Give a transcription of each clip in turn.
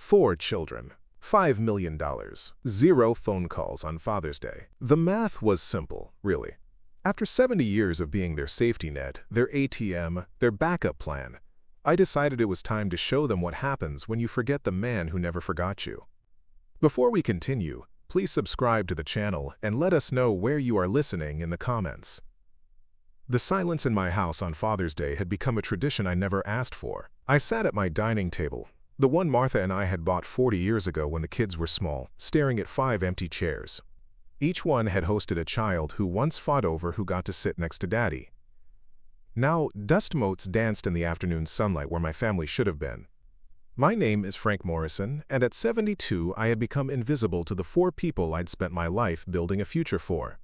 4 children, $5 million, 0 phone calls on Father's Day. The math was simple, really. After 70 years of being their safety net, their ATM, their backup plan, I decided it was time to show them what happens when you forget the man who never forgot you. Before we continue, please subscribe to the channel and let us know where you are listening in the comments. The silence in my house on Father's Day had become a tradition I never asked for. I sat at my dining table, the one Martha and I had bought 40 years ago when the kids were small, staring at 5 empty chairs. Each one had hosted a child who once fought over who got to sit next to Daddy. Now, dust motes danced in the afternoon sunlight where my family should have been. My name is Frank Morrison, and at 72 I had become invisible to the 4 people I'd spent my life building a future for.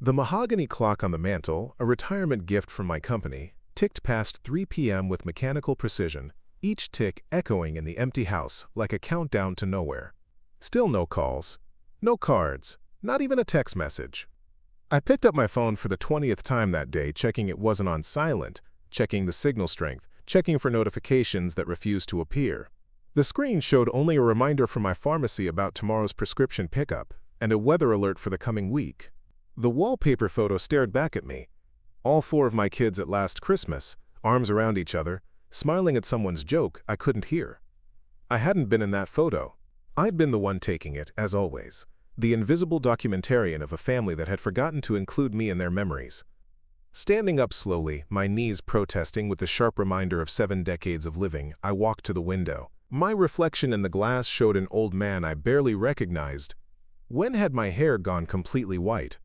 The mahogany clock on the mantel, a retirement gift from my company, ticked past 3 p.m. with mechanical precision, each tick echoing in the empty house like a countdown to nowhere. Still no calls, no cards, not even a text message. I picked up my phone for the 20th time that day, checking it wasn't on silent, checking the signal strength, checking for notifications that refused to appear. The screen showed only a reminder from my pharmacy about tomorrow's prescription pickup and a weather alert for the coming week. The wallpaper photo stared back at me. All 4 of my kids at last Christmas, arms around each other, smiling at someone's joke I couldn't hear. I hadn't been in that photo. I'd been the one taking it, as always, the invisible documentarian of a family that had forgotten to include me in their memories. Standing up slowly, my knees protesting with the sharp reminder of 7 decades of living, I walked to the window. My reflection in the glass showed an old man I barely recognized. When had my hair gone completely white?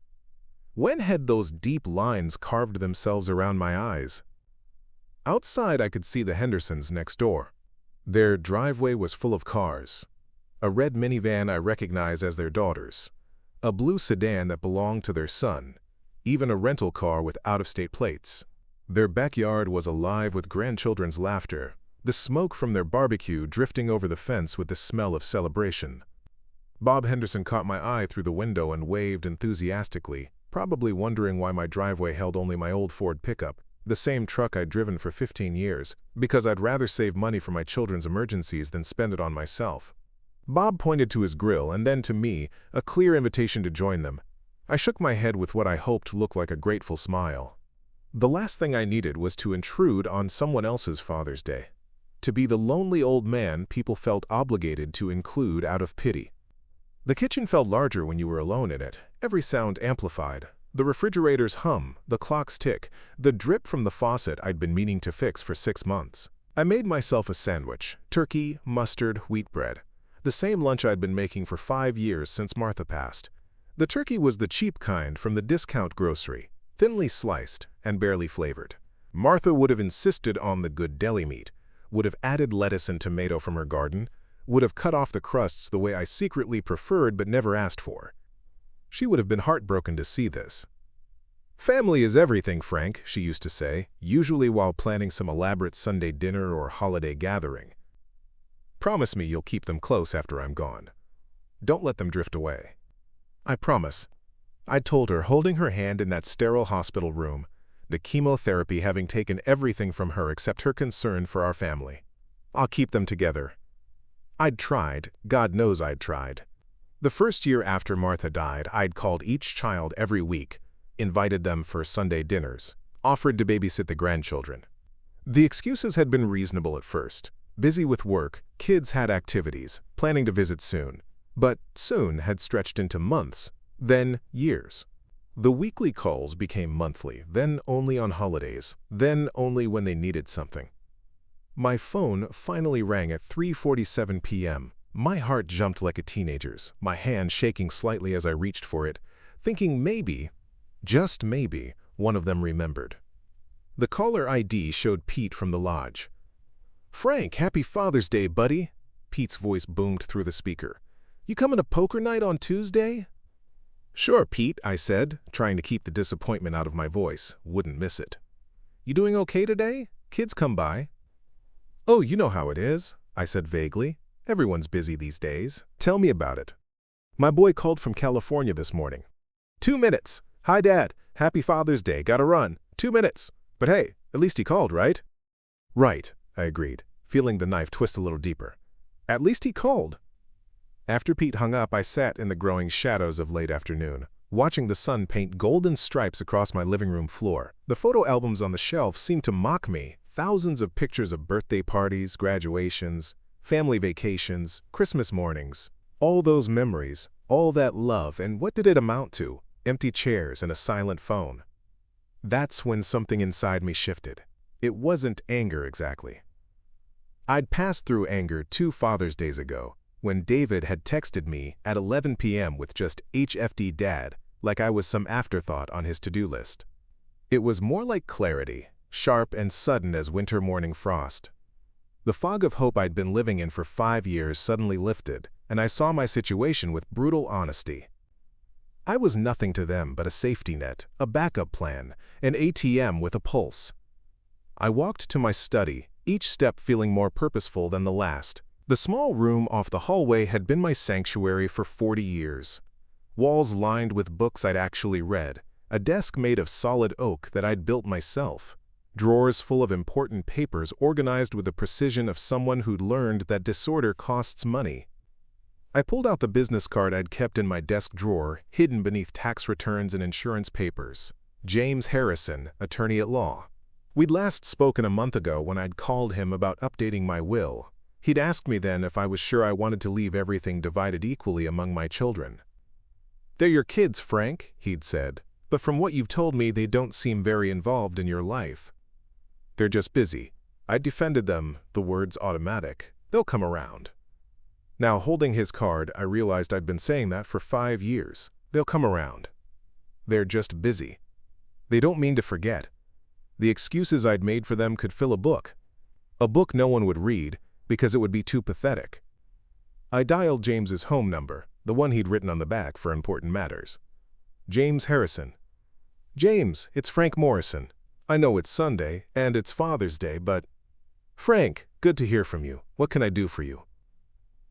When had those deep lines carved themselves around my eyes? Outside, I could see the Hendersons next door. Their driveway was full of cars. A red minivan I recognized as their daughter's, a blue sedan that belonged to their son, even a rental car with out-of-state plates. Their backyard was alive with grandchildren's laughter, the smoke from their barbecue drifting over the fence with the smell of celebration. Bob Henderson caught my eye through the window and waved enthusiastically, probably wondering why my driveway held only my old Ford pickup, the same truck I'd driven for 15 years, because I'd rather save money for my children's emergencies than spend it on myself. Bob pointed to his grill and then to me, a clear invitation to join them. I shook my head with what I hoped looked like a grateful smile. The last thing I needed was to intrude on someone else's Father's Day, to be the lonely old man people felt obligated to include out of pity. The kitchen felt larger when you were alone in it, every sound amplified. The refrigerator's hum, the clock's tick, the drip from the faucet I'd been meaning to fix for 6 months. I made myself a sandwich, turkey, mustard, wheat bread, the same lunch I'd been making for 5 years since Martha passed. The turkey was the cheap kind from the discount grocery, thinly sliced and barely flavored. Martha would have insisted on the good deli meat, would have added lettuce and tomato from her garden, would have cut off the crusts the way I secretly preferred but never asked for. She would have been heartbroken to see this. "Family is everything, Frank," she used to say, usually while planning some elaborate Sunday dinner or holiday gathering. "Promise me you'll keep them close after I'm gone. Don't let them drift away." "I promise," I told her, holding her hand in that sterile hospital room, the chemotherapy having taken everything from her except her concern for our family. "I'll keep them together." I'd tried, God knows I'd tried. The first year after Martha died, I'd called each child every week, invited them for Sunday dinners, offered to babysit the grandchildren. The excuses had been reasonable at first. Busy with work, kids had activities, planning to visit soon. But soon had stretched into months, then years. The weekly calls became monthly, then only on holidays, then only when they needed something. My phone finally rang at 3:47 p.m. My heart jumped like a teenager's, my hand shaking slightly as I reached for it, thinking maybe, just maybe, one of them remembered. The caller ID showed Pete from the lodge. "Frank, happy Father's Day, buddy," Pete's voice boomed through the speaker. "You coming to poker night on Tuesday?" "Sure, Pete," I said, trying to keep the disappointment out of my voice. Wouldn't miss it. "You doing okay today? Kids come by." "Oh, you know how it is," I said vaguely. "Everyone's busy these days. Tell me about it." "My boy called from California this morning." 2 minutes. "Hi, Dad. Happy Father's Day. Gotta run. 2 minutes. But hey, at least he called, right?" "Right," I agreed, feeling the knife twist a little deeper. At least he called. After Pete hung up, I sat in the growing shadows of late afternoon, watching the sun paint golden stripes across my living room floor. The photo albums on the shelf seemed to mock me. Thousands of pictures of birthday parties, graduations, family vacations, Christmas mornings. All those memories, all that love, and what did it amount to? Empty chairs and a silent phone. That's when something inside me shifted. It wasn't anger exactly. I'd passed through anger 2 Father's Days ago, when David had texted me at 11 p.m. with just HFD Dad, like I was some afterthought on his to-do list. It was more like clarity, sharp and sudden as winter morning frost. The fog of hope I'd been living in for 5 years suddenly lifted, and I saw my situation with brutal honesty. I was nothing to them but a safety net, a backup plan, an ATM with a pulse. I walked to my study, each step feeling more purposeful than the last. The small room off the hallway had been my sanctuary for 40 years. Walls lined with books I'd actually read, a desk made of solid oak that I'd built myself, drawers full of important papers organized with the precision of someone who'd learned that disorder costs money. I pulled out the business card I'd kept in my desk drawer, hidden beneath tax returns and insurance papers. James Harrison, attorney at law. We'd last spoken a month ago when I'd called him about updating my will. He'd asked me then if I was sure I wanted to leave everything divided equally among my children. "They're your kids, Frank," he'd said, "but from what you've told me, they don't seem very involved in your life." "They're just busy." I defended them, the words automatic. "They'll come around." Now, holding his card, I realized I'd been saying that for 5 years. They'll come around. They're just busy. They don't mean to forget. The excuses I'd made for them could fill a book no one would read, because it would be too pathetic. I dialed James's home number, the one he'd written on the back for important matters. James Harrison. "James, it's Frank Morrison. I know it's Sunday, and it's Father's Day, but—" "Frank, good to hear from you. What can I do for you?"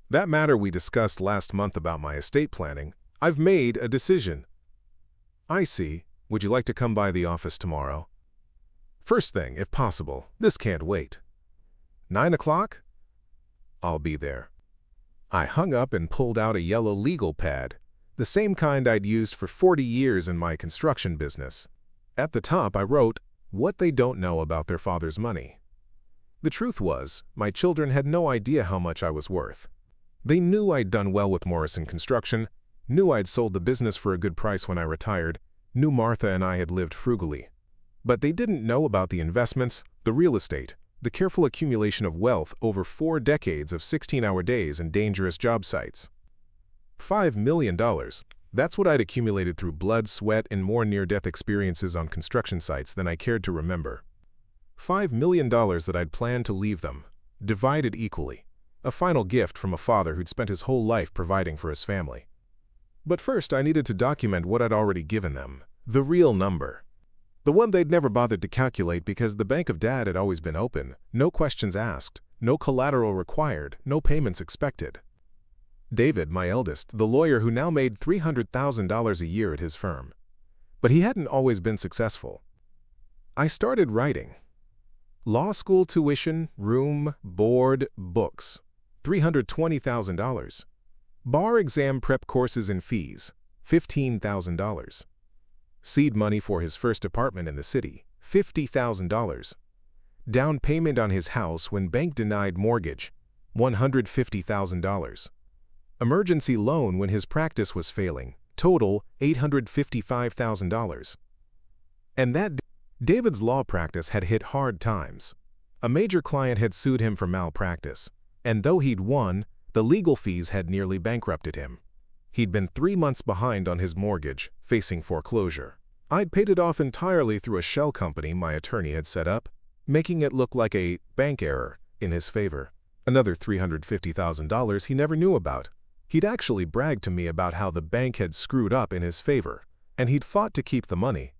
"That matter we discussed last month about my estate planning, I've made a decision." "I see. Would you like to come by the office tomorrow?" "First thing, if possible. This can't wait." 9 o'clock? "I'll be there." I hung up and pulled out a yellow legal pad, the same kind I'd used for 40 years in my construction business. At the top I wrote, "What they don't know about their father's money." The truth was, my children had no idea how much I was worth. They knew I'd done well with Morrison Construction, knew I'd sold the business for a good price when I retired, knew Martha and I had lived frugally. But they didn't know about the investments, the real estate, the careful accumulation of wealth over 4 decades of 16-hour days and dangerous job sites. $5 million. That's what I'd accumulated through blood, sweat, and more near-death experiences on construction sites than I cared to remember. $5 million that I'd planned to leave them, divided equally. A final gift from a father who'd spent his whole life providing for his family. But first I needed to document what I'd already given them, the real number. The one they'd never bothered to calculate because the bank of Dad had always been open, no questions asked, no collateral required, no payments expected. David, my eldest, the lawyer who now made $300,000 a year at his firm. But he hadn't always been successful. I started writing. Law school tuition, room, board, books, $320,000. Bar exam prep courses and fees, $15,000. Seed money for his first apartment in the city, $50,000. Down payment on his house when bank denied mortgage, $150,000. Emergency loan when his practice was failing, total $855,000. And that David's law practice had hit hard times. A major client had sued him for malpractice, and though he'd won, the legal fees had nearly bankrupted him. He'd been 3 months behind on his mortgage, facing foreclosure. I'd paid it off entirely through a shell company my attorney had set up, making it look like a bank error in his favor. Another $350,000 he never knew about. He'd actually bragged to me about how the bank had screwed up in his favor, and he'd fought to keep the money.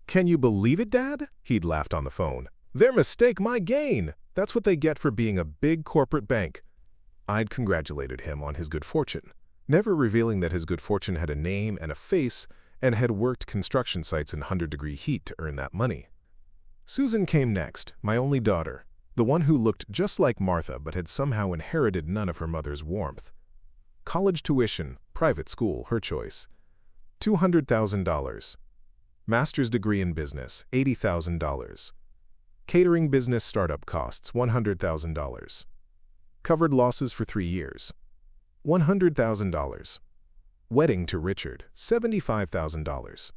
"Can you believe it, Dad?" He'd laughed on the phone. "Their mistake, my gain. That's what they get for being a big corporate bank." I'd congratulated him on his good fortune, never revealing that his good fortune had a name and a face and had worked construction sites in 100-degree heat to earn that money. Susan came next, my only daughter, The one who looked just like Martha but had somehow inherited none of her mother's warmth. College tuition, private school, her choice. $200,000. Master's degree in business, $80,000. Catering business startup costs, $100,000. Covered losses for 3 years. $100,000. Wedding to Richard, $75,000.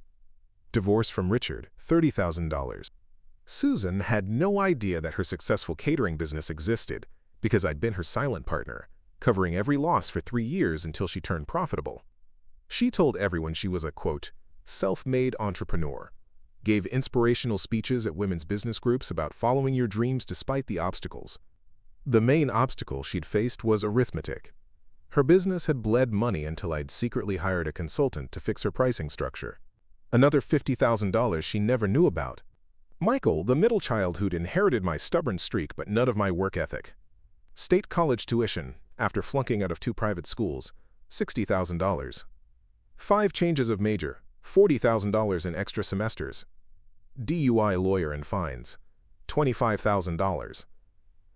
Divorce from Richard, $30,000. Susan had no idea that her successful catering business existed because I'd been her silent partner, covering every loss for 3 years until she turned profitable. She told everyone she was a, quote, self-made entrepreneur, gave inspirational speeches at women's business groups about following your dreams despite the obstacles. The main obstacle she'd faced was arithmetic. Her business had bled money until I'd secretly hired a consultant to fix her pricing structure. Another $50,000 she never knew about. Michael, the middle child who'd inherited my stubborn streak but none of my work ethic. State college tuition, after flunking out of 2 private schools, $60,000. 5 changes of major, $40,000 in extra semesters. DUI lawyer and fines, $25,000.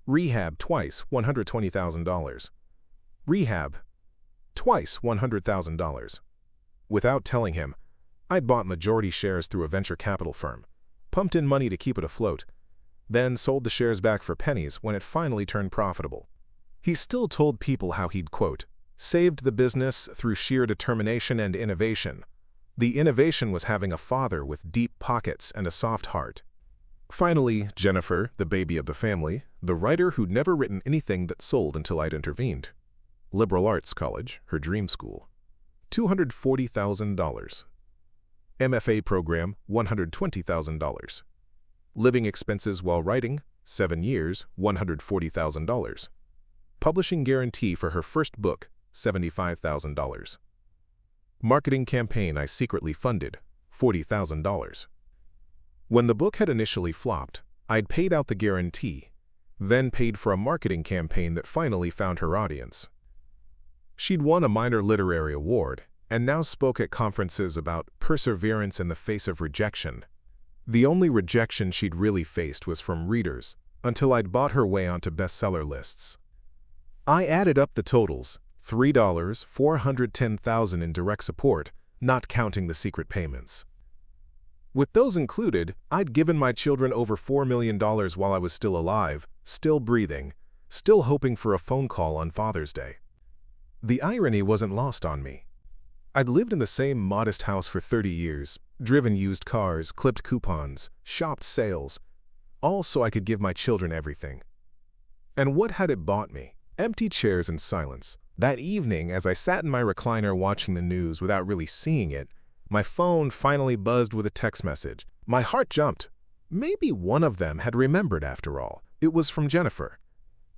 Rehab twice, $120,000. Rehab twice, $100,000. Without telling him, I'd bought majority shares through a venture capital firm, pumped in money to keep it afloat, then sold the shares back for pennies when it finally turned profitable. He still told people how he'd, quote, saved the business through sheer determination and innovation. The innovation was having a father with deep pockets and a soft heart. Finally, Jennifer, the baby of the family, the writer who'd never written anything that sold until I'd intervened. Liberal arts college, her dream school. $240,000. MFA program, $120,000. Living expenses while writing, 7 years, $140,000. Publishing guarantee for her first book, $75,000. Marketing campaign I secretly funded, $40,000. When the book had initially flopped, I'd paid out the guarantee, then paid for a marketing campaign that finally found her audience. She'd won a minor literary award and now spoke at conferences about perseverance in the face of rejection. The only rejection she'd really faced was from readers, until I'd bought her way onto bestseller lists. I added up the totals, $410,000 in direct support, not counting the secret payments. With those included, I'd given my children over $4 million while I was still alive, still breathing, still hoping for a phone call on Father's Day. The irony wasn't lost on me. I'd lived in the same modest house for 30 years, driven used cars, clipped coupons, shopped sales, all so I could give my children everything. And what had it bought me? Empty chairs and silence. That evening, as I sat in my recliner watching the news without really seeing it, my phone finally buzzed with a text message. My heart jumped. Maybe one of them had remembered after all. It was from Jennifer.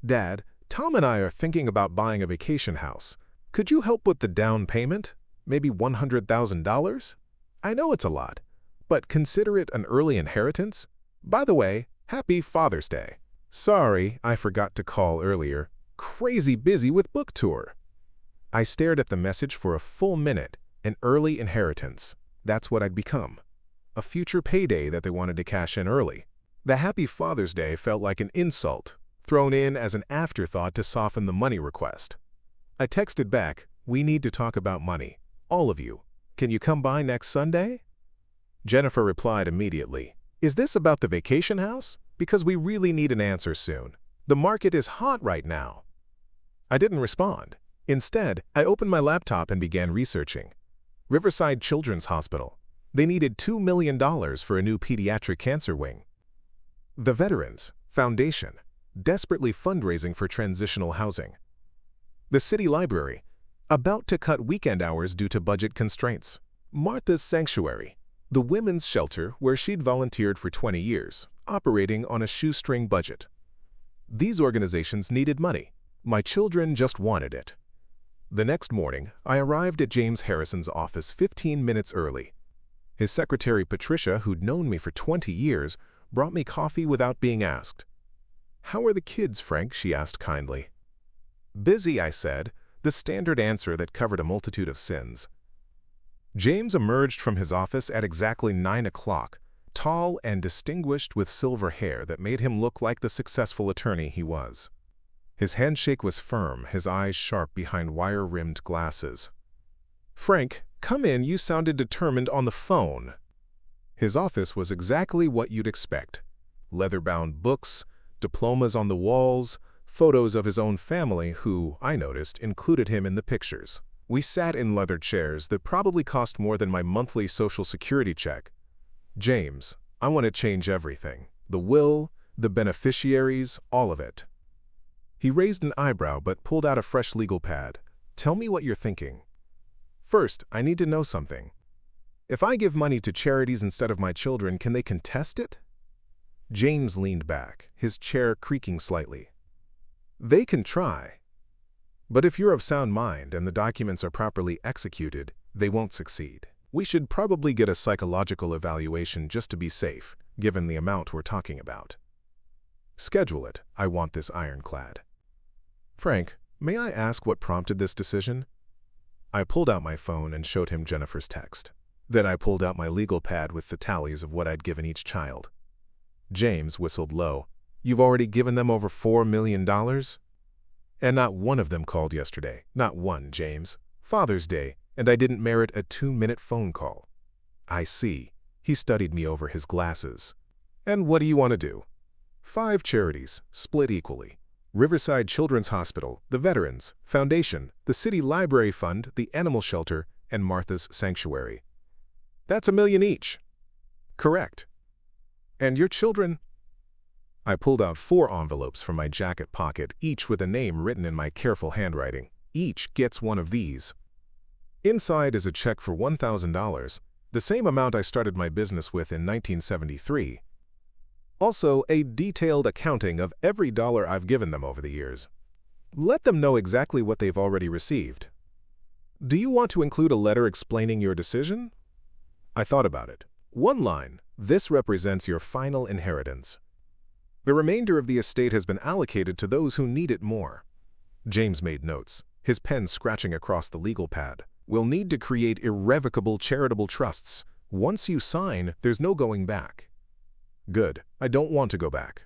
Dad, Tom and I are thinking about buying a vacation house. Could you help with the down payment? Maybe $100,000? I know it's a lot, but consider it an early inheritance. By the way, happy Father's Day. Sorry, I forgot to call earlier. Crazy busy with book tour. I stared at the message for a full minute. An early inheritance. That's what I'd become. A future payday that they wanted to cash in early. The Happy Father's Day felt like an insult, thrown in as an afterthought to soften the money request. I texted back, we need to talk about money. All of you. Can you come by next Sunday? Jennifer replied immediately, is this about the vacation house? Because we really need an answer soon. The market is hot right now. I didn't respond. Instead, I opened my laptop and began researching. Riverside Children's Hospital. They needed $2 million for a new pediatric cancer wing. The Veterans Foundation, desperately fundraising for transitional housing. The City Library, about to cut weekend hours due to budget constraints. Martha's Sanctuary, the women's shelter where she'd volunteered for 20 years, operating on a shoestring budget. These organizations needed money. My children just wanted it. The next morning, I arrived at James Harrison's office 15 minutes early. His secretary Patricia, who'd known me for 20 years, brought me coffee without being asked. How are the kids, Frank? She asked kindly. Busy, I said, the standard answer that covered a multitude of sins. James emerged from his office at exactly 9 o'clock, tall and distinguished with silver hair that made him look like the successful attorney he was. His handshake was firm, his eyes sharp behind wire-rimmed glasses. "Frank, come in, you sounded determined on the phone." His office was exactly what you'd expect. Leather-bound books, diplomas on the walls, photos of his own family who, I noticed, included him in the pictures. We sat in leather chairs that probably cost more than my monthly Social Security check. "James, I want to change everything. The will, the beneficiaries, all of it." He raised an eyebrow but pulled out a fresh legal pad. "Tell me what you're thinking." "First, I need to know something. If I give money to charities instead of my children, can they contest it?" James leaned back, his chair creaking slightly. "They can try. But if you're of sound mind and the documents are properly executed, they won't succeed. We should probably get a psychological evaluation just to be safe, given the amount we're talking about." "Schedule it. I want this ironclad." "Frank, may I ask what prompted this decision?" I pulled out my phone and showed him Jennifer's text. Then I pulled out my legal pad with the tallies of what I'd given each child. James whistled low. "You've already given them over $4 million? And not one of them called yesterday. Not one, James. Father's Day, and I didn't merit a 2-minute phone call." "I see." He studied me over his glasses. "And what do you want to do?" 5 charities, split equally. Riverside Children's Hospital, the Veterans Foundation, the City Library Fund, the Animal Shelter, and Martha's Sanctuary. "That's $1 million each." "Correct." "And your children?" I pulled out 4 envelopes from my jacket pocket, each with a name written in my careful handwriting. "Each gets one of these." Inside is a check for $1,000, the same amount I started my business with in 1973. Also, a detailed accounting of every dollar I've given them over the years. Let them know exactly what they've already received. "Do you want to include a letter explaining your decision?" I thought about it. 1 line. "This represents your final inheritance. The remainder of the estate has been allocated to those who need it more." James made notes, his pen scratching across the legal pad. "We'll need to create irrevocable charitable trusts. Once you sign, there's no going back." Good. I don't want to go back.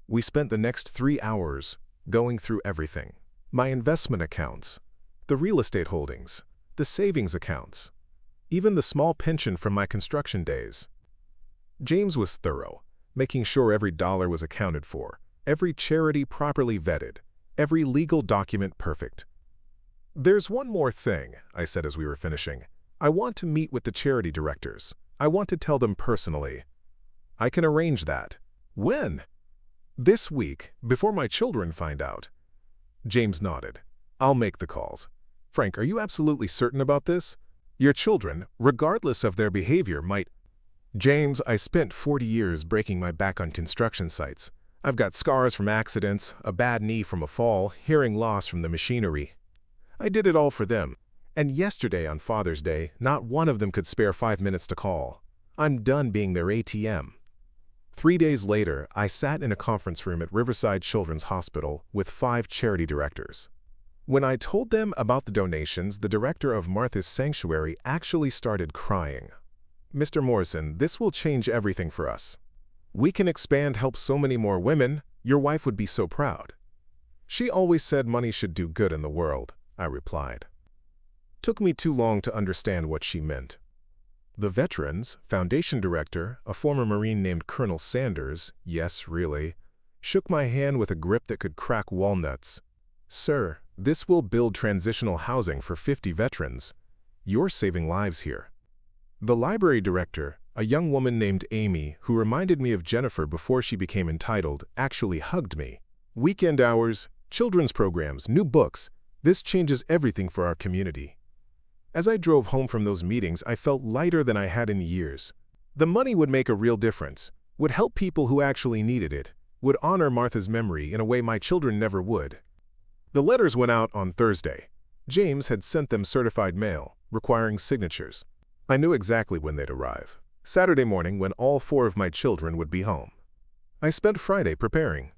We spent the next 3 hours going through everything. My investment accounts, the real estate holdings, the savings accounts, even the small pension from my construction days. James was thorough, making sure every dollar was accounted for, every charity properly vetted, every legal document perfect. "There's one more thing," I said as we were finishing. "I want to meet with the charity directors. I want to tell them personally." "I can arrange that." "When?" "This week, before my children find out." James nodded. "I'll make the calls." "Frank, are you absolutely certain about this? Your children, regardless of their behavior, might—" "James, I spent 40 years breaking my back on construction sites. I've got scars from accidents, a bad knee from a fall, hearing loss from the machinery. I did it all for them. And yesterday on Father's Day, not one of them could spare 5 minutes to call. I'm done being their ATM." 3 days later, I sat in a conference room at Riverside Children's Hospital with 5 charity directors. When I told them about the donations, the director of Martha's Sanctuary actually started crying. "Mr. Morrison, this will change everything for us. We can expand, help so many more women. Your wife would be so proud." "She always said money should do good in the world," I replied. Took me too long to understand what she meant. The Veterans Foundation director, a former Marine named Colonel Sanders, yes, really, shook my hand with a grip that could crack walnuts. "Sir, this will build transitional housing for 50 veterans. You're saving lives here." The library director, a young woman named Amy, who reminded me of Jennifer before she became entitled, actually hugged me. "Weekend hours, children's programs, new books. This changes everything for our community." As I drove home from those meetings, I felt lighter than I had in years. The money would make a real difference, would help people who actually needed it, would honor Martha's memory in a way my children never would. The letters went out on Thursday. James had sent them certified mail, requiring signatures. I knew exactly when they'd arrive. Saturday morning, when all 4 of my children would be home. I spent Friday preparing.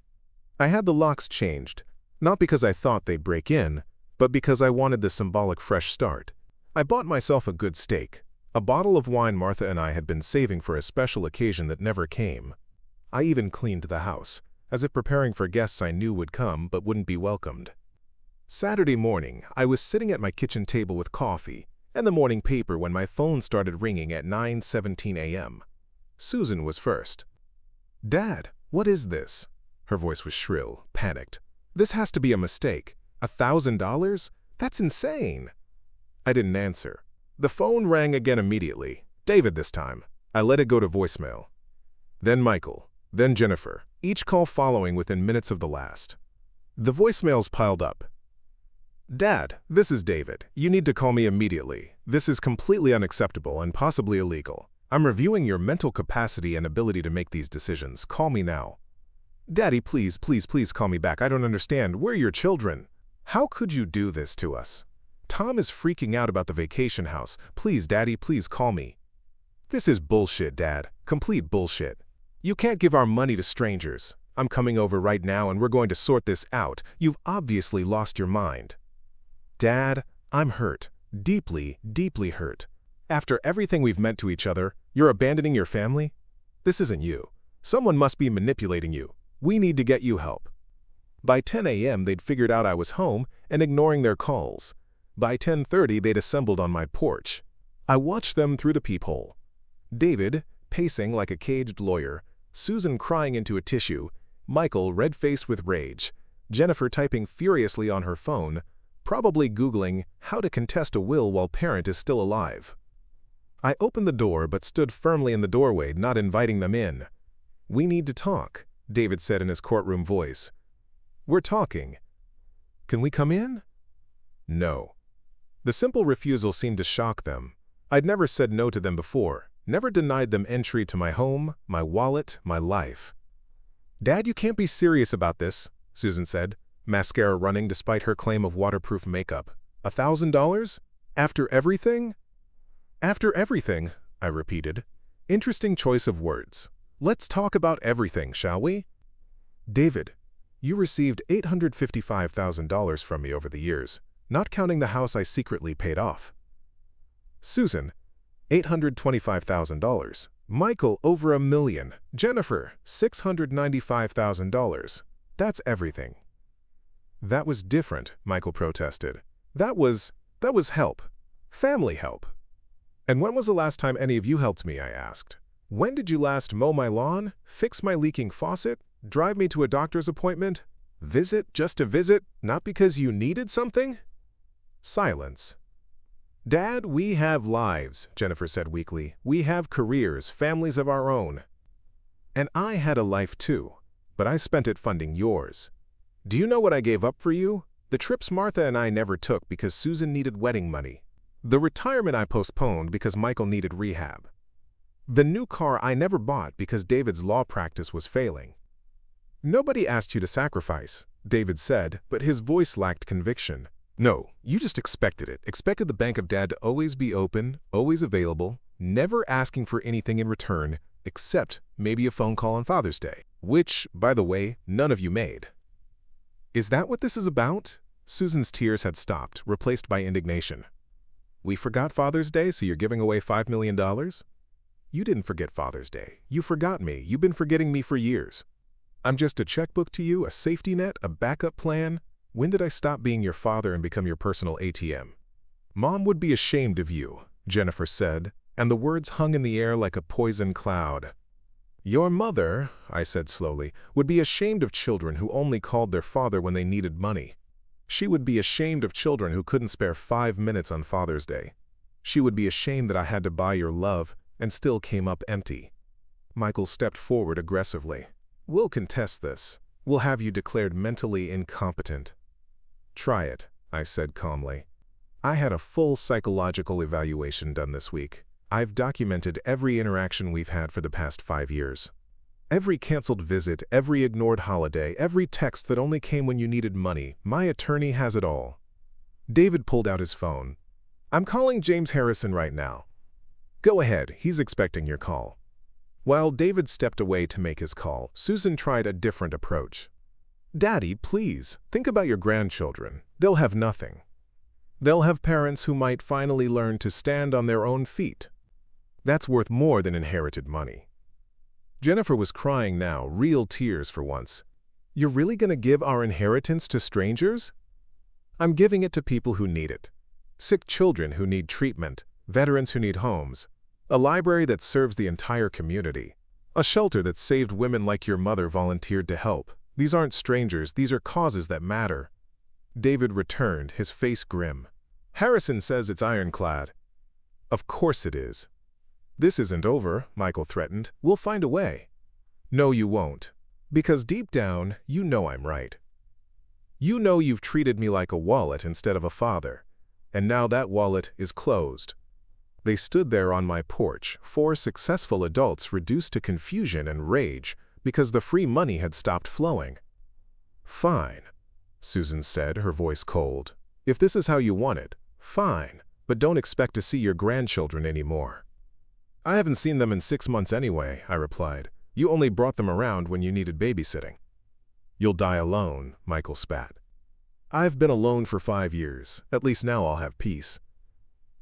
I had the locks changed, not because I thought they'd break in, but because I wanted the symbolic fresh start. I bought myself a good steak, A bottle of wine Martha and I had been saving for a special occasion that never came. I even cleaned the house, as if preparing for guests I knew would come but wouldn't be welcomed. Saturday morning, I was sitting at my kitchen table with coffee and the morning paper when my phone started ringing at 9:17 a.m. Susan was first. "Dad, what is this?" Her voice was shrill, panicked. "This has to be a mistake. $1,000? That's insane." I didn't answer. The phone rang again immediately. David this time. I let it go to voicemail. Then Michael. Then Jennifer, each call following within minutes of the last. The voicemails piled up. "Dad, this is David. You need to call me immediately. This is completely unacceptable and possibly illegal. I'm reviewing your mental capacity and ability to make these decisions. Call me now." "Daddy, please, please, please call me back. I don't understand. We're your children. How could you do this to us? Tom is freaking out about the vacation house. Please, Daddy, please call me." "This is bullshit, Dad. Complete bullshit. You can't give our money to strangers. I'm coming over right now and we're going to sort this out. You've obviously lost your mind." "Dad, I'm hurt. Deeply, deeply hurt. After everything we've meant to each other, you're abandoning your family? This isn't you. Someone must be manipulating you. We need to get you help." By 10 a.m. they'd figured out I was home and ignoring their calls. By 10:30 they'd assembled on my porch. I watched them through the peephole. David, pacing like a caged lawyer, Susan crying into a tissue, Michael red-faced with rage, Jennifer typing furiously on her phone, probably Googling how to contest a will while parent is still alive. I opened the door but stood firmly in the doorway, not inviting them in. "We need to talk," David said in his courtroom voice. "We're talking." "Can we come in?" No. The simple refusal seemed to shock them. I'd never said no to them before, never denied them entry to my home, my wallet, my life. "Dad, you can't be serious about this," Susan said, mascara running despite her claim of waterproof makeup. $1,000? After everything? "After everything," I repeated. Interesting choice of words. "Let's talk about everything, shall we?" "David, you received $855,000 from me over the years, not counting the house I secretly paid off." "Susan, $825,000. Michael, over $1 million. Jennifer, $695,000. That's everything." "That was different," Michael protested. That was help. Family help." "And when was the last time any of you helped me?" I asked. "When did you last mow my lawn, fix my leaking faucet, drive me to a doctor's appointment? Visit just to visit, not because you needed something?" Silence. "Dad, we have lives," Jennifer said weakly. "We have careers, families of our own." "And I had a life too, but I spent it funding yours. Do you know what I gave up for you? The trips Martha and I never took because Susan needed wedding money. The retirement I postponed because Michael needed rehab. The new car I never bought because David's law practice was failing." "Nobody asked you to sacrifice," David said, but his voice lacked conviction. "No, you just expected it. Expected the bank of Dad to always be open, always available, never asking for anything in return, except maybe a phone call on Father's Day, which, by the way, none of you made." "Is that what this is about?" Susan's tears had stopped, replaced by indignation. "We forgot Father's Day, so you're giving away $5 million? You didn't forget Father's Day. You forgot me. You've been forgetting me for years. I'm just a checkbook to you, a safety net, a backup plan. When did I stop being your father and become your personal ATM?" "Mom would be ashamed of you," Jennifer said, and the words hung in the air like a poison cloud. "Your mother," I said slowly, "would be ashamed of children who only called their father when they needed money. She would be ashamed of children who couldn't spare 5 minutes on Father's Day. She would be ashamed that I had to buy your love and still came up empty." Michael stepped forward aggressively. "We'll contest this. We'll have you declared mentally incompetent." "Try it," I said calmly. "I had a full psychological evaluation done this week. I've documented every interaction we've had for the past 5 years. Every canceled visit, every ignored holiday, every text that only came when you needed money. My attorney has it all." David pulled out his phone. "I'm calling James Harrison right now." "Go ahead, he's expecting your call." While David stepped away to make his call, Susan tried a different approach. "Daddy, please, think about your grandchildren. They'll have nothing. They'll have parents who might finally learn to stand on their own feet. That's worth more than inherited money. Jennifer was crying now, real tears for once. You're really going to give our inheritance to strangers? I'm giving it to people who need it. Sick children who need treatment, veterans who need homes, a library that serves the entire community, a shelter that saved women like your mother volunteered to help. These aren't strangers, these are causes that matter. David returned, his face grim. Harrison says it's ironclad. Of course it is. This isn't over, Michael threatened. We'll find a way. No, you won't. Because deep down, you know I'm right. You know you've treated me like a wallet instead of a father, and now that wallet is closed. They stood there on my porch, 4 successful adults reduced to confusion and rage because the free money had stopped flowing. Fine, Susan said, her voice cold. If this is how you want it, fine, but don't expect to see your grandchildren anymore. I haven't seen them in 6 months anyway, I replied. You only brought them around when you needed babysitting. You'll die alone, Michael spat. I've been alone for 5 years. At least now I'll have peace.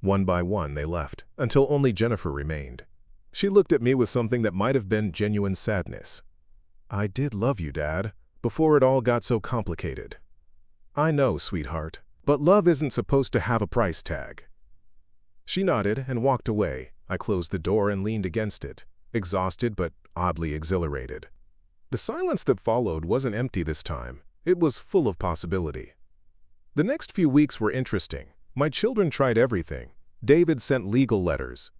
One by one they left, until only Jennifer remained. She looked at me with something that might have been genuine sadness. I did love you, Dad, before it all got so complicated. I know, sweetheart, but love isn't supposed to have a price tag. She nodded and walked away. I closed the door and leaned against it, exhausted but oddly exhilarated. The silence that followed wasn't empty this time. It was full of possibility. The next few weeks were interesting. My children tried everything. David sent legal letters.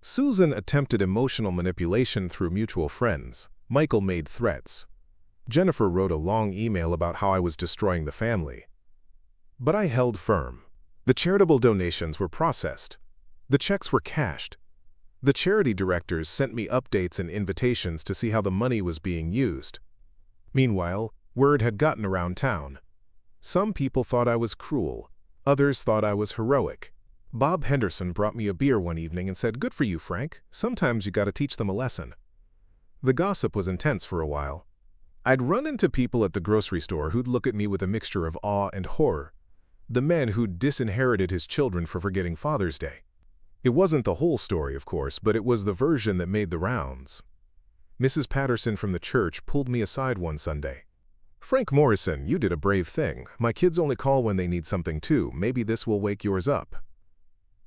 Susan attempted emotional manipulation through mutual friends. Michael made threats. Jennifer wrote a long email about how I was destroying the family. But I held firm. The charitable donations were processed. The checks were cashed. The charity directors sent me updates and invitations to see how the money was being used. Meanwhile, word had gotten around town. Some people thought I was cruel. Others thought I was heroic. Bob Henderson brought me a beer one evening and said, "Good for you, Frank. Sometimes you gotta teach them a lesson." The gossip was intense for a while. I'd run into people at the grocery store who'd look at me with a mixture of awe and horror. The man who'd disinherited his children for forgetting Father's Day. It wasn't the whole story, of course, but it was the version that made the rounds. Mrs. Patterson from the church pulled me aside one Sunday. "Frank Morrison, you did a brave thing. My kids only call when they need something too. Maybe this will wake yours up."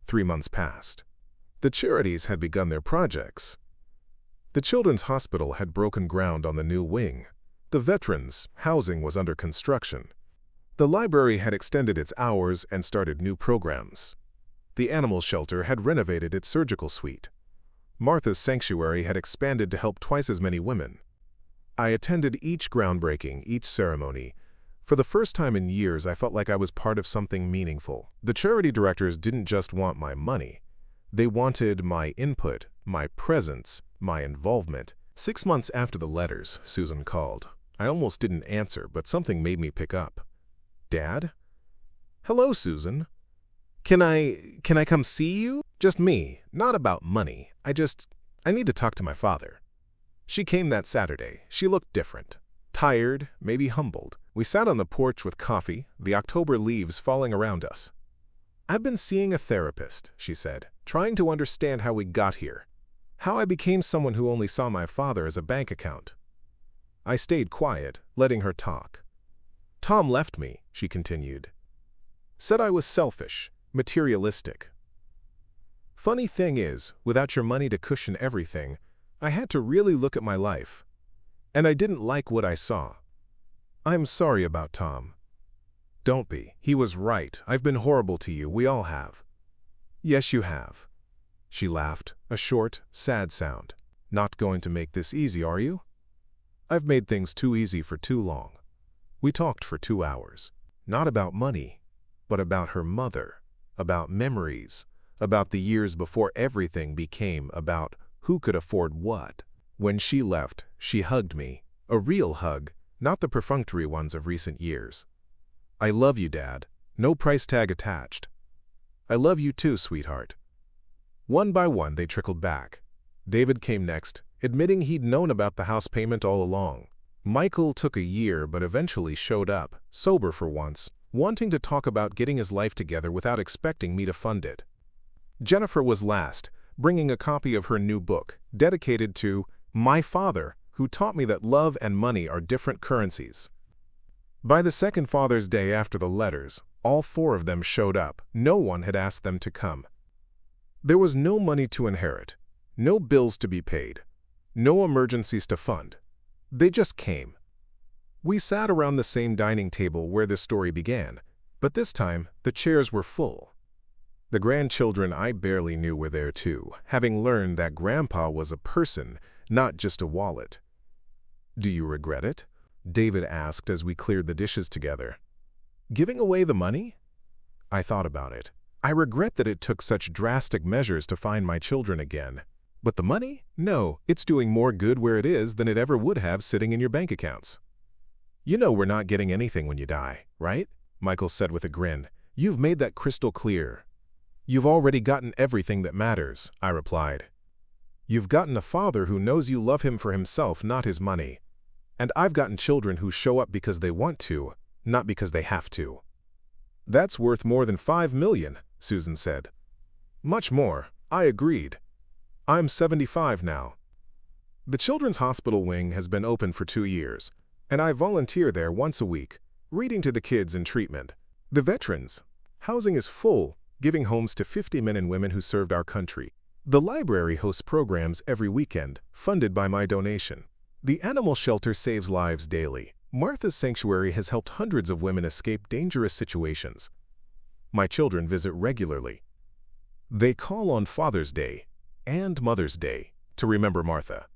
3 months passed. The charities had begun their projects. The Children's Hospital had broken ground on the new wing. The veterans' housing was under construction. The library had extended its hours and started new programs. The animal shelter had renovated its surgical suite. Martha's Sanctuary had expanded to help twice as many women. I attended each groundbreaking, each ceremony. For the first time in years, I felt like I was part of something meaningful. The charity directors didn't just want my money. They wanted my input, my presence, my involvement. 6 months after the letters, Susan called. I almost didn't answer, but something made me pick up. "Dad?" "Hello, Susan. Can I come see you? Just me, not about money. I need to talk to my father." She came that Saturday. She looked different. Tired, maybe humbled. We sat on the porch with coffee, the October leaves falling around us. "I've been seeing a therapist," she said, "trying to understand how we got here. How I became someone who only saw my father as a bank account." I stayed quiet, letting her talk. "Tom left me," she continued. "Said I was selfish, materialistic. Funny thing is, without your money to cushion everything, I had to really look at my life. And I didn't like what I saw. I'm sorry about Tom." "Don't be. He was right. I've been horrible to you. We all have." "Yes, you have." She laughed, a short, sad sound. "Not going to make this easy, are you?" "I've made things too easy for too long." We talked for 2 hours. Not about money, but about her mother, about memories, about the years before everything became about who could afford what. When she left, she hugged me, a real hug, not the perfunctory ones of recent years. "I love you, Dad. No price tag attached." "I love you too, sweetheart." One by one, they trickled back. David came next, admitting he'd known about the house payment all along. Michael took a year but eventually showed up, sober for once, wanting to talk about getting his life together without expecting me to fund it. Jennifer was last, bringing a copy of her new book, dedicated to my father, who taught me that love and money are different currencies. By the second Father's Day after the letters, all four of them showed up. No one had asked them to come. There was no money to inherit, no bills to be paid, no emergencies to fund. They just came. We sat around the same dining table where this story began, but this time the chairs were full. The grandchildren I barely knew were there too, having learned that Grandpa was a person, not just a wallet. "Do you regret it?" David asked as we cleared the dishes together. "Giving away the money?" I thought about it. I regret that it took such drastic measures to find my children again. But the money? No, it's doing more good where it is than it ever would have sitting in your bank accounts. "You know we're not getting anything when you die, right?" Michael said with a grin. "You've made that crystal clear." "You've already gotten everything that matters," I replied. "You've gotten a father who knows you love him for himself, not his money. And I've gotten children who show up because they want to, not because they have to." "That's worth more than $5 million, Susan said. "Much more," I agreed. "I'm 75 now." The Children's Hospital wing has been open for 2 years, and I volunteer there once a week, reading to the kids in treatment. The veterans. Housing is full, giving homes to 50 men and women who served our country. The library hosts programs every weekend, funded by my donation. The animal shelter saves lives daily. Martha's Sanctuary has helped hundreds of women escape dangerous situations. My children visit regularly. They call on Father's Day and Mother's Day to remember Martha.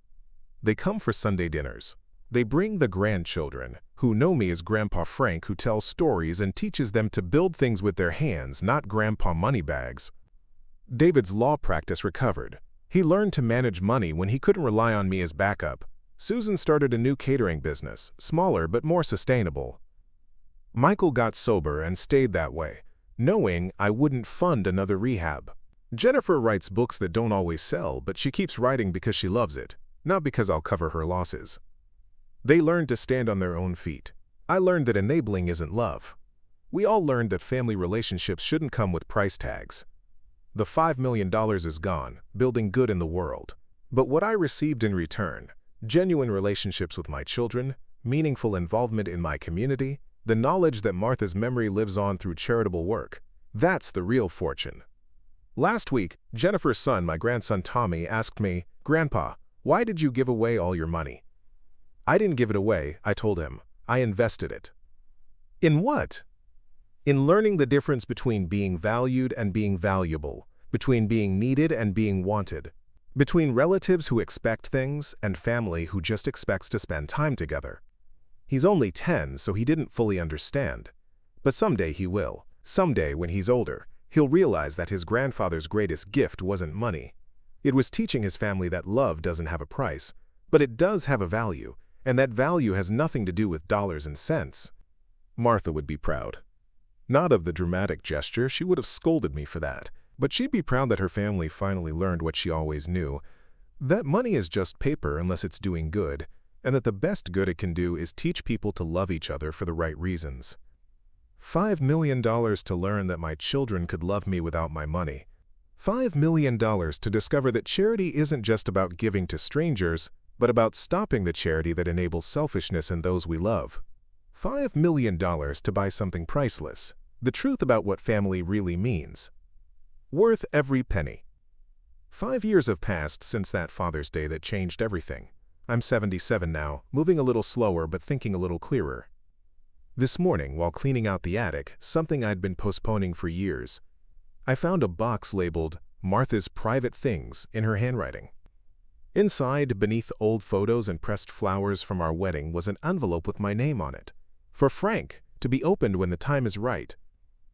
They come for Sunday dinners. They bring the grandchildren, who know me as Grandpa Frank, who tells stories and teaches them to build things with their hands, not Grandpa moneybags. David's law practice recovered. He learned to manage money when he couldn't rely on me as backup. Susan started a new catering business, smaller but more sustainable. Michael got sober and stayed that way, knowing I wouldn't fund another rehab. Jennifer writes books that don't always sell, but she keeps writing because she loves it, not because I'll cover her losses. They learned to stand on their own feet. I learned that enabling isn't love. We all learned that family relationships shouldn't come with price tags. The $5 million is gone, building good in the world. But what I received in return, genuine relationships with my children, meaningful involvement in my community, the knowledge that Martha's memory lives on through charitable work, that's the real fortune. Last week, Jennifer's son, my grandson Tommy, asked me, "Grandpa, why did you give away all your money?" "I didn't give it away," I told him. "I invested it." "In what?" "In learning the difference between being valued and being valuable, between being needed and being wanted, between relatives who expect things and family who just expects to spend time together." He's only 10, so he didn't fully understand. But someday he will. Someday, when he's older, he'll realize that his grandfather's greatest gift wasn't money. It was teaching his family that love doesn't have a price, but it does have a value, and that value has nothing to do with dollars and cents. Martha would be proud. Not of the dramatic gesture, she would have scolded me for that. But she'd be proud that her family finally learned what she always knew, that money is just paper unless it's doing good, and that the best good it can do is teach people to love each other for the right reasons. $5 million to learn that my children could love me without my money. $5 million to discover that charity isn't just about giving to strangers, but about stopping the charity that enables selfishness in those we love. $5 million to buy something priceless, the truth about what family really means. Worth every penny. 5 years have passed since that Father's Day that changed everything. I'm 77 now, moving a little slower but thinking a little clearer. This morning, while cleaning out the attic, something I'd been postponing for years, I found a box labeled Martha's Private Things in her handwriting. Inside, beneath old photos and pressed flowers from our wedding, was an envelope with my name on it. For Frank, to be opened when the time is right.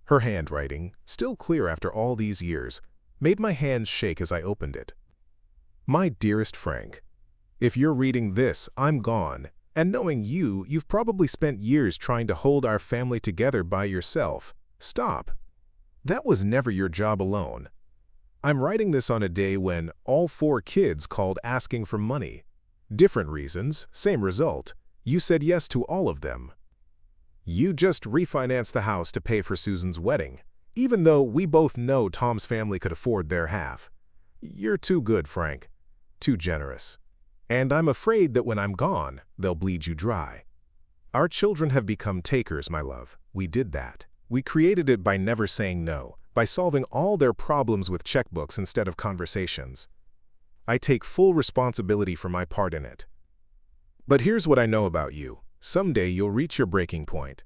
Her handwriting, still clear after all these years, made my hands shake as I opened it. My dearest Frank, if you're reading this, I'm gone, and knowing you, you've probably spent years trying to hold our family together by yourself. Stop. That was never your job alone. I'm writing this on a day when all 4 kids called asking for money. Different reasons, same result. You said yes to all of them. You just refinanced the house to pay for Susan's wedding, even though we both know Tom's family could afford their half. You're too good, Frank. Too generous. And I'm afraid that when I'm gone, they'll bleed you dry. Our children have become takers, my love. We did that. We created it by never saying no, by solving all their problems with checkbooks instead of conversations. I take full responsibility for my part in it. But here's what I know about you. Someday you'll reach your breaking point.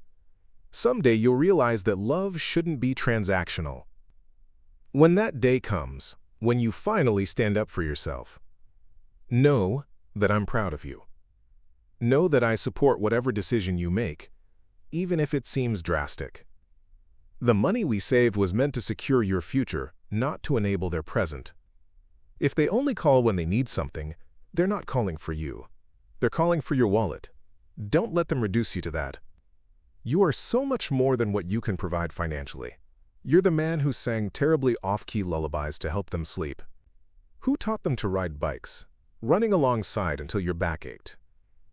Someday you'll realize that love shouldn't be transactional. When that day comes, when you finally stand up for yourself, know that I'm proud of you. Know that I support whatever decision you make, even if it seems drastic. The money we saved was meant to secure your future, not to enable their present. If they only call when they need something, they're not calling for you. They're calling for your wallet. Don't let them reduce you to that. You are so much more than what you can provide financially. You're the man who sang terribly off-key lullabies to help them sleep. Who taught them to ride bikes, running alongside until your back ached?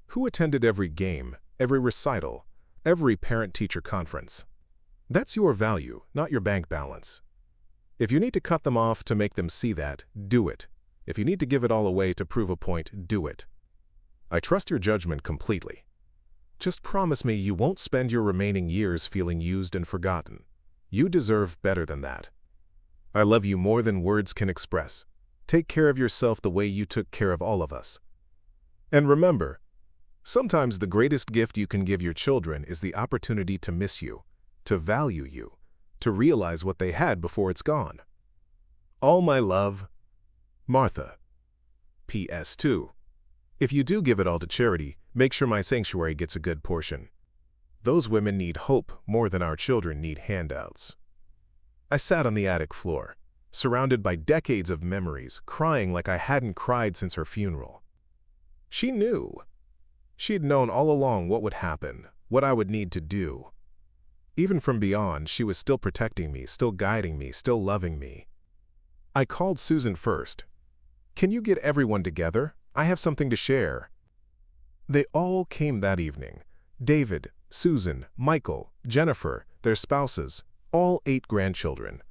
Who attended every game, every recital, every parent-teacher conference? That's your value, not your bank balance. If you need to cut them off to make them see that, do it. If you need to give it all away to prove a point, do it. I trust your judgment completely. Just promise me you won't spend your remaining years feeling used and forgotten. You deserve better than that. I love you more than words can express. Take care of yourself the way you took care of all of us. And remember, sometimes the greatest gift you can give your children is the opportunity to miss you, to value you, to realize what they had before it's gone. All my love, Martha. P.S. 2. If you do give it all to charity, make sure my sanctuary gets a good portion. Those women need hope more than our children need handouts. I sat on the attic floor, surrounded by decades of memories, crying like I hadn't cried since her funeral. She knew. She'd known all along what would happen, what I would need to do. Even from beyond, she was still protecting me, still guiding me, still loving me. I called Susan first. Can you get everyone together? I have something to share. They all came that evening. David, Susan, Michael, Jennifer, their spouses, all 8 grandchildren.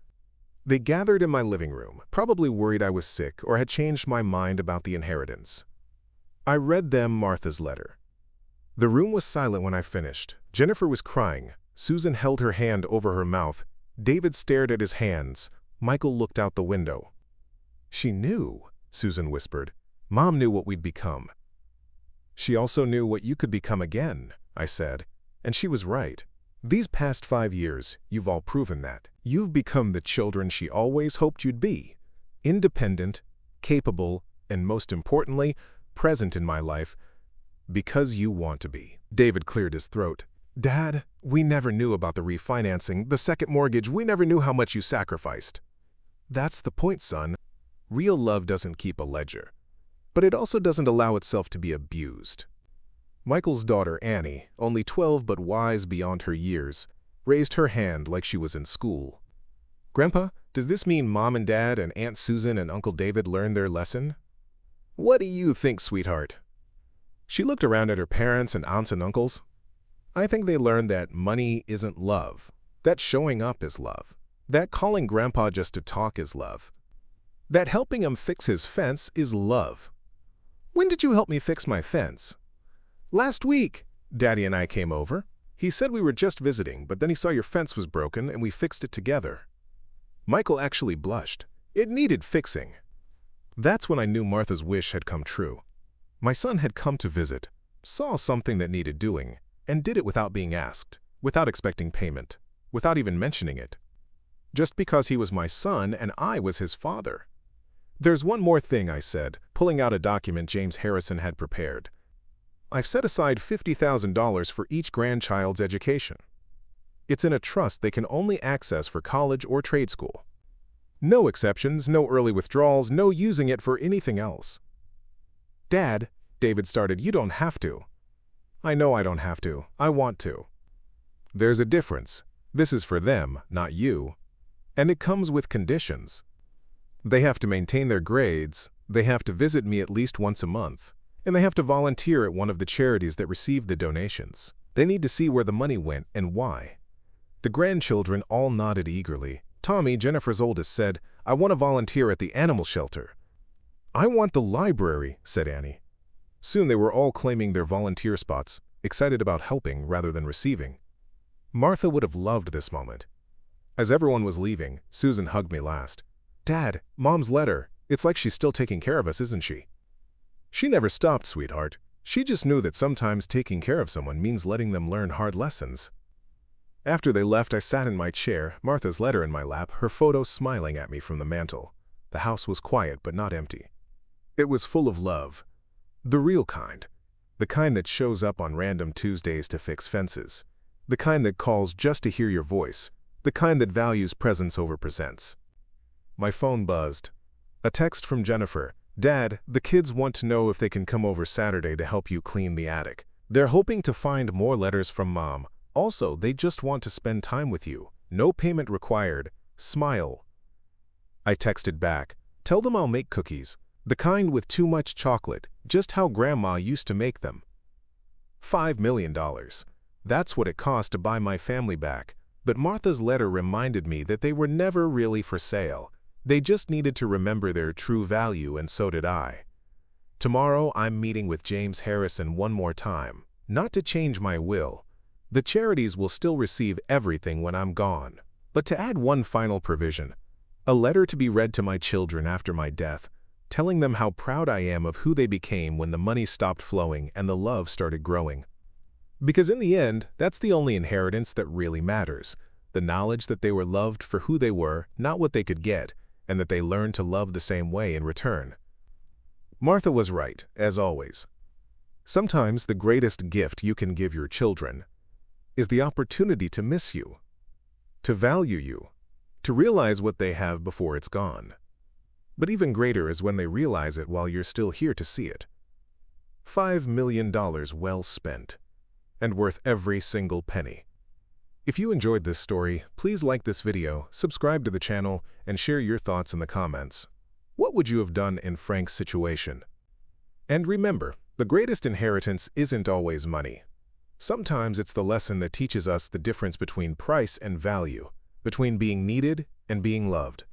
They gathered in my living room, probably worried I was sick or had changed my mind about the inheritance. I read them Martha's letter. The room was silent when I finished. Jennifer was crying. Susan held her hand over her mouth. David stared at his hands. Michael looked out the window. She knew, Susan whispered. Mom knew what we'd become. She also knew what you could become again, I said. And she was right. These past 5 years, you've all proven that. You've become the children she always hoped you'd be. Independent, capable, and most importantly, present in my life, because you want to be. David cleared his throat. Dad, we never knew about the refinancing, the second mortgage. We never knew how much you sacrificed. That's the point, son. Real love doesn't keep a ledger. But it also doesn't allow itself to be abused. Michael's daughter, Annie, only 12 but wise beyond her years, raised her hand like she was in school. Grandpa, does this mean Mom and Dad and Aunt Susan and Uncle David learned their lesson? What do you think, sweetheart? She looked around at her parents and aunts and uncles. I think they learned that money isn't love, that showing up is love, that calling Grandpa just to talk is love, that helping him fix his fence is love. When did you help me fix my fence? Last week. Daddy and I came over. He said we were just visiting, but then he saw your fence was broken and we fixed it together. Michael actually blushed. It needed fixing. That's when I knew Martha's wish had come true. My son had come to visit, saw something that needed doing, and did it without being asked, without expecting payment, without even mentioning it. Just because he was my son and I was his father. There's one more thing, I said, pulling out a document James Harrison had prepared. I've set aside $50,000 for each grandchild's education. It's in a trust they can only access for college or trade school. No exceptions, no early withdrawals, no using it for anything else. Dad, David started, you don't have to. I know I don't have to. I want to. There's a difference. This is for them, not you. And it comes with conditions. They have to maintain their grades, they have to visit me at least once a month, and they have to volunteer at one of the charities that received the donations. They need to see where the money went and why. The grandchildren all nodded eagerly. Tommy, Jennifer's oldest, said, I want to volunteer at the animal shelter." "I want the library," said Annie. Soon they were all claiming their volunteer spots, excited about helping rather than receiving. Martha would have loved this moment. As everyone was leaving, Susan hugged me last. "Dad, Mom's letter. It's like she's still taking care of us, isn't she?" "She never stopped, sweetheart. She just knew that sometimes taking care of someone means letting them learn hard lessons." After they left, I sat in my chair, Martha's letter in my lap, her photo smiling at me from the mantel. The house was quiet but not empty. It was full of love. The real kind. The kind that shows up on random Tuesdays to fix fences. The kind that calls just to hear your voice. The kind that values presence over presents. My phone buzzed. A text from Jennifer. "Dad, the kids want to know if they can come over Saturday to help you clean the attic. They're hoping to find more letters from Mom. Also, they just want to spend time with you. No payment required. Smile." I texted back. "Tell them I'll make cookies. The kind with too much chocolate, just how Grandma used to make them." $5 million. That's what it cost to buy my family back. But Martha's letter reminded me that they were never really for sale. They just needed to remember their true value, and so did I. Tomorrow, I'm meeting with James Harrison one more time. Not to change my will. The charities will still receive everything when I'm gone. But to add one final provision. A letter to be read to my children after my death, telling them how proud I am of who they became when the money stopped flowing and the love started growing. Because in the end, that's the only inheritance that really matters. The knowledge that they were loved for who they were, not what they could get, and that they learned to love the same way in return. Martha was right, as always. Sometimes the greatest gift you can give your children is the opportunity to miss you, to value you, to realize what they have before it's gone. But even greater is when they realize it while you're still here to see it. $5 million well spent, and worth every single penny. If you enjoyed this story, please like this video, subscribe to the channel, and share your thoughts in the comments. What would you have done in Frank's situation? And remember, the greatest inheritance isn't always money. Sometimes it's the lesson that teaches us the difference between price and value, between being needed and being loved.